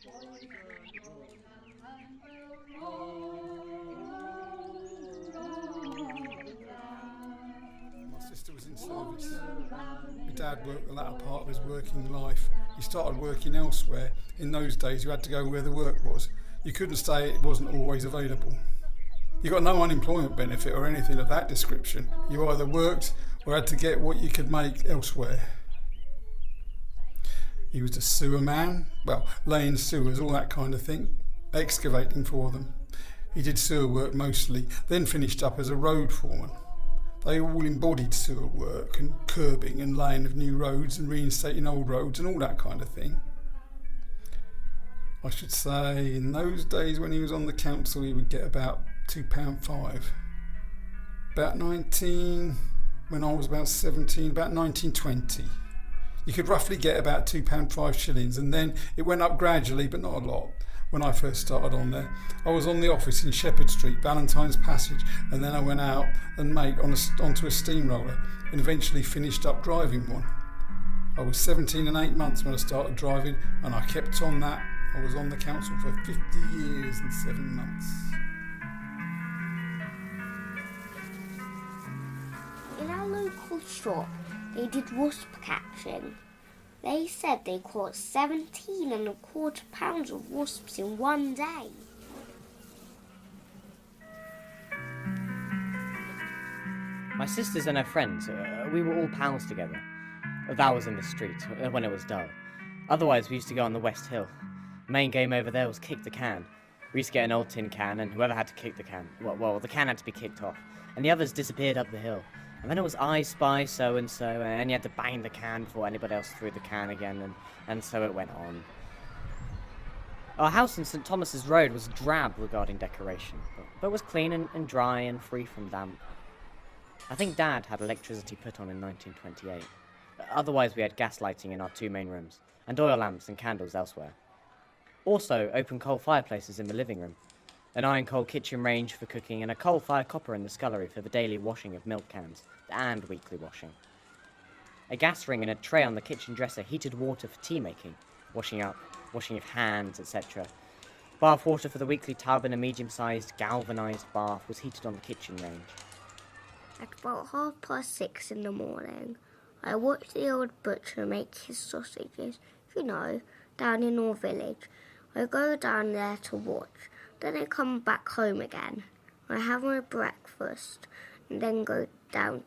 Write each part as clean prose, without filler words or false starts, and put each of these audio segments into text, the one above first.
My sister was in service. My dad worked the latter part of his working life. He started working elsewhere. In those days, you had to go where the work was. You couldn't say it wasn't always available. You got no unemployment benefit or anything of that description. You either worked or had to get what you could make elsewhere. He was a sewer man, well, laying sewers, all that kind of thing, excavating for them. He did sewer work mostly, then finished up as a road foreman. They all embodied sewer work and curbing and laying of new roads and reinstating old roads and all that kind of thing. I should say in those days when he was on the council he would get about £2.5. About 19, when I was about 17, about 1920. You could roughly get about £2.5 shillings, and then it went up gradually but not a lot. When I first started on there, I was on the office in Shepherd Street, Valentine's Passage, and then I went out and onto a steamroller and eventually finished up driving one. I was 17 and 8 months when I started driving, and I kept on that. I was on the council for 50 years and 7 months. In our local shop, they did wasp catching. They said they caught 17.25 pounds of wasps in one day. My sisters and her friends, we were all pals together. That was in the street, when it was dull. Otherwise, we used to go on the West Hill. The main game over there was kick the can. We used to get an old tin can, and whoever had to kick the can, well, the can had to be kicked off, and the others disappeared up the hill. And then it was I spy so-and-so, and you had to bang the can before anybody else threw the can again, and so it went on. Our house in St Thomas's Road was drab regarding decoration, but was clean and dry and free from damp. I think Dad had electricity put on in 1928. Otherwise we had gas lighting in our 2 main rooms, and oil lamps and candles elsewhere. Also open coal fireplaces in the living room, an iron coal kitchen range for cooking, and a coal-fired copper in the scullery for the daily washing of milk cans, and weekly washing. A gas ring and a tray on the kitchen dresser heated water for tea making, washing up, washing of hands, etc. Bath water for the weekly tub and a medium-sized galvanised bath was heated on the kitchen range. At about 6:30 in the morning, I watched the old butcher make his sausages, down in our village. I go down there to watch. Then I come back home again. I have my breakfast and then go down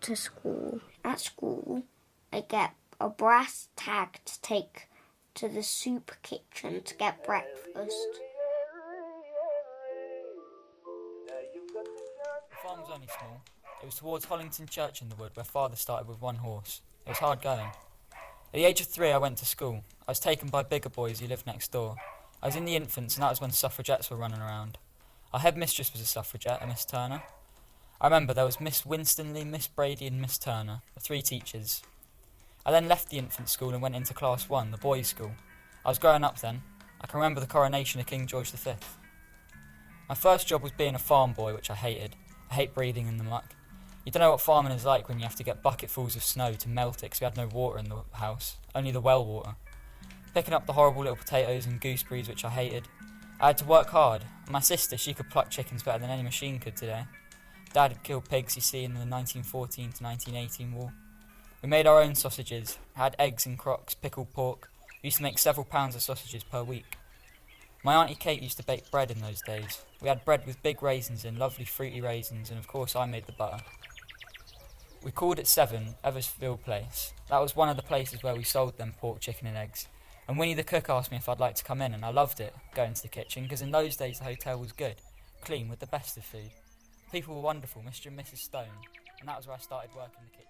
to school. At school, I get a brass tag to take to the soup kitchen to get breakfast. The farm was only small. It was towards Hollington Church in the wood, where Father started with 1 horse. It was hard going. At the age of 3, I went to school. I was taken by bigger boys who lived next door. I was in the infants, and that was when suffragettes were running around. Our headmistress was a suffragette, a Miss Turner. I remember there was Miss Winstanley, Miss Brady and Miss Turner, the 3 teachers. I then left the infant school and went into Class 1, the boys' school. I was growing up then. I can remember the coronation of King George V. My first job was being a farm boy, which I hated. I hate breathing in the muck. You don't know what farming is like when you have to get bucketfuls of snow to melt it because we had no water in the house, only the well water. Picking up the horrible little potatoes and gooseberries which I hated. I had to work hard, and my sister, she could pluck chickens better than any machine could today. Dad had killed pigs, you see, in the 1914 to 1918 war. We made our own sausages, had eggs in crocks, pickled pork. We used to make several pounds of sausages per week. My Auntie Kate used to bake bread in those days. We had bread with big raisins in, lovely fruity raisins, and of course I made the butter. We called at 7, Eversfield Place. That was one of the places where we sold them pork, chicken and eggs. And Winnie the cook asked me if I'd like to come in, and I loved it, going to the kitchen, because in those days the hotel was good, clean, with the best of food. People were wonderful, Mr. and Mrs. Stone, and that was where I started work in the kitchen.